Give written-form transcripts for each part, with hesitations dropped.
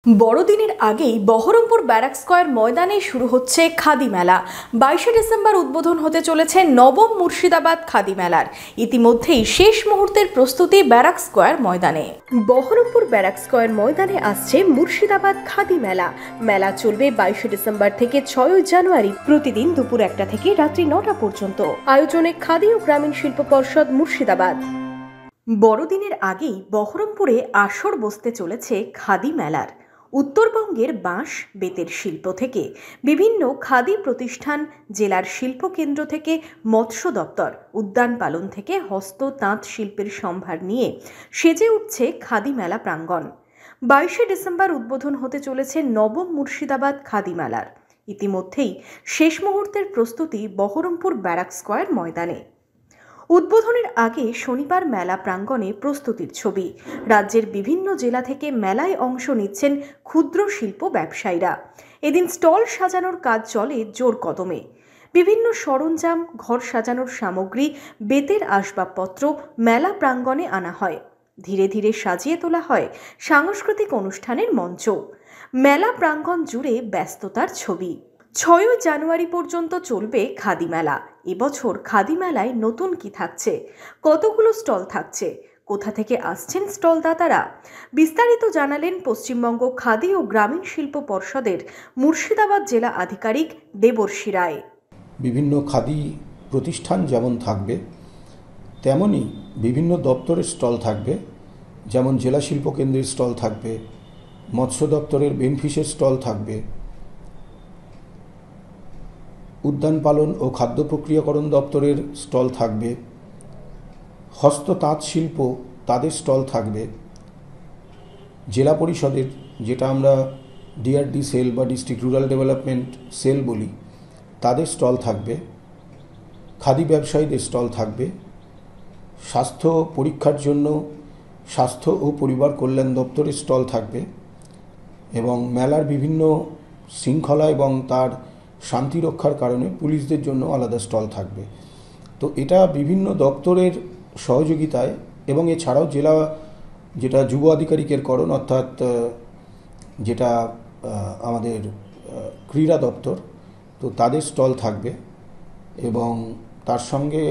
বড়দিনের আগেই Baharampur barrack square ময়দানে শুরু হচ্ছে খাদি মেলা। 22শে ডিসেম্বর উদ্বোধন হতে চলেছে নবম মুর্শিদাবাদ খাদি মেলার। ইতিমধ্যেই শেষ মুহূর্তের প্রস্তুতি ব্যারাক স্কয়ার ময়দানে। বহরমপুর ব্যারাক স্কয়ার ময়দানে আসছে মুর্শিদাবাদ খাদি মেলা। মেলা চলবে 22শে ডিসেম্বর থেকে 6ই জানুয়ারি, প্রতিদিন দুপুর 1টা থেকে রাত্রি 9টা পর্যন্ত। আয়োজনে খাদি ও গ্রামীণ শিল্প পর্ষদ মুর্শিদাবাদ। বড়দিনের আগেই বহরমপুরে আসর বসতে চলেছে খাদি মেলার। উত্তরবঙ্গের বাঁশ বেতের শিল্প থেকে বিভিন্ন খাদি প্রতিষ্ঠান, জেলার শিল্পকেন্দ্র থেকে মৎস্য দপ্তর, উদ্যান পালন থেকে হস্ত তাঁত শিল্পের সম্ভার নিয়ে সেজে উঠছে খাদি মেলা প্রাঙ্গণ। 22শে ডিসেম্বর উদ্বোধন হতে চলেছে নবম মুর্শিদাবাদ খাদি মেলার। ইতিমধ্যেই শেষ মুহূর্তের প্রস্তুতি বহরমপুর ব্যারাক স্কয়ার ময়দানে। উদ্বোধনের আগে শনিবার মেলা প্রাঙ্গণে প্রস্তুতির ছবি। রাজ্যের বিভিন্ন জেলা থেকে মেলায় অংশ নিচ্ছেন ক্ষুদ্র শিল্প ব্যবসায়ীরা। এদিন স্টল সাজানোর কাজ চলে জোর কদমে। বিভিন্ন সরঞ্জাম, ঘর সাজানোর সামগ্রী, বেতের আসবাবপত্র মেলা প্রাঙ্গণে আনা হয়। ধীরে ধীরে সাজিয়ে তোলা হয় সাংস্কৃতিক অনুষ্ঠানের মঞ্চ। মেলা প্রাঙ্গণ জুড়ে ব্যস্ততার ছবি। 6ই জানুয়ারি পর্যন্ত চলবে খাদি মেলা। এবছর খাদি মেলায় নতুন কি থাকছে, কতগুলো স্টল থাকছে, কোথা থেকে আসছেন স্টলদাতারা, বিস্তারিত জানালেন পশ্চিমবঙ্গ খাদি ও গ্রামীণ শিল্প পর্ষদের মুর্শিদাবাদ জেলা আধিকারিক দেবর্ষী রায়। বিভিন্ন খাদি প্রতিষ্ঠান যেমন থাকবে, তেমনি বিভিন্ন দপ্তরের স্টল থাকবে। যেমন জেলা শিল্প কেন্দ্রের স্টল থাকবে, মৎস্য দপ্তরের বেনফিশের স্টল থাকবে, উদ্যান পালন ও খাদ্য প্রক্রিয়াকরণ দপ্তরের স্টল থাকবে, হস্ত তাঁত শিল্প তাদের স্টল থাকবে, জেলা পরিষদের, যেটা আমরা ডিআরডি সেল বা ডিস্ট্রিক্ট রুরাল ডেভেলপমেন্ট সেল বলি, তাদের স্টল থাকবে, খাদি ব্যবসায়ীদের স্টল থাকবে, স্বাস্থ্য পরীক্ষার জন্য স্বাস্থ্য ও পরিবার কল্যাণ দপ্তরের স্টল থাকবে এবং মেলার বিভিন্ন শৃঙ্খলা এবং তার শান্তি রক্ষার কারণে পুলিশদের জন্য আলাদা স্টল থাকবে। তো এটা বিভিন্ন দপ্তরের সহযোগিতায় এবং এছাড়াও জেলা, যেটা যুব আধিকারিকের করণ, অর্থাৎ যেটা আমাদের ক্রীড়া দপ্তর, তো তাদের স্টল থাকবে এবং তার সঙ্গে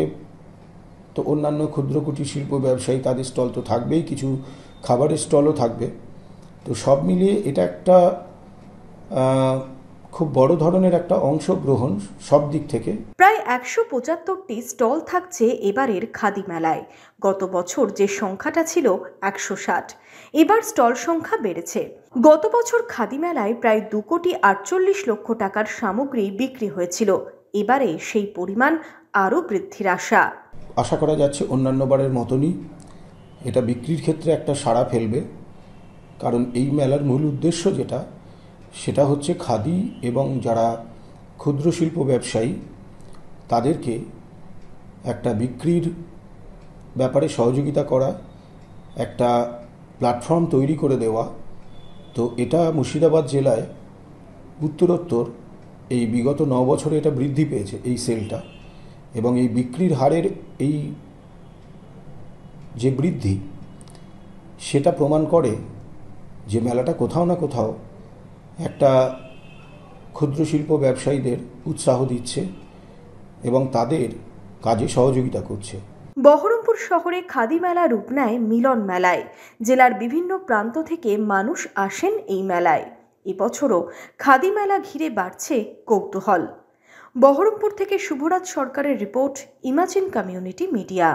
তো অন্যান্য ক্ষুদ্র কুটির শিল্প ব্যবসায়ী তাদের স্টল তো থাকবেই, কিছু খাবারের স্টলও থাকবে। তো সব মিলিয়ে এটা একটা খুব বড় ধরনের একটা অংশগ্রহণ সব দিক থেকে। প্রায় 175টি স্টল থাকছে এবারের খাদি মেলায়। গত বছর যে সংখ্যাটা ছিল 160, এবার স্টল সংখ্যা বেড়েছে। গত বছর খাদি মেলায় প্রায় 2,48,00,000 টাকার সামগ্রী বিক্রি হয়েছিল। এবারে সেই পরিমাণ আরও বৃদ্ধির আশা করা যাচ্ছে অন্যান্য বারের মতনই এটা বিক্রির ক্ষেত্রে একটা সাড়া ফেলবে। কারণ এই মেলার মূল উদ্দেশ্য সেটা হচ্ছে খাদি এবং যারা ক্ষুদ্র শিল্প ব্যবসায়ী তাদেরকে একটা বিক্রির ব্যাপারে সহযোগিতা করা, একটা প্ল্যাটফর্ম তৈরি করে দেওয়া। তো এটা মুর্শিদাবাদ জেলায় উত্তরোত্তর এই বিগত 9 বছরে এটা বৃদ্ধি পেয়েছে এই সেলটা, এবং এই বিক্রির হারের এই যে বৃদ্ধি সেটা প্রমাণ করে যে মেলাটা কোথাও না কোথাও একটা ক্ষুদ্র শিল্প ব্যবসায়ীদের উৎসাহ দিচ্ছে এবং তাদের কাজে সহযোগিতা করছে। বহরমপুর শহরে খাদি মেলা রূপ নেয় মিলন মেলায়। জেলার বিভিন্ন প্রান্ত থেকে মানুষ আসেন এই মেলায়। এবছরও খাদি মেলা ঘিরে বাড়ছে কৌতূহল। বহরমপুর থেকে শুভরাজ সরকারের রিপোর্ট, ইমাজিন কমিউনিটি মিডিয়া।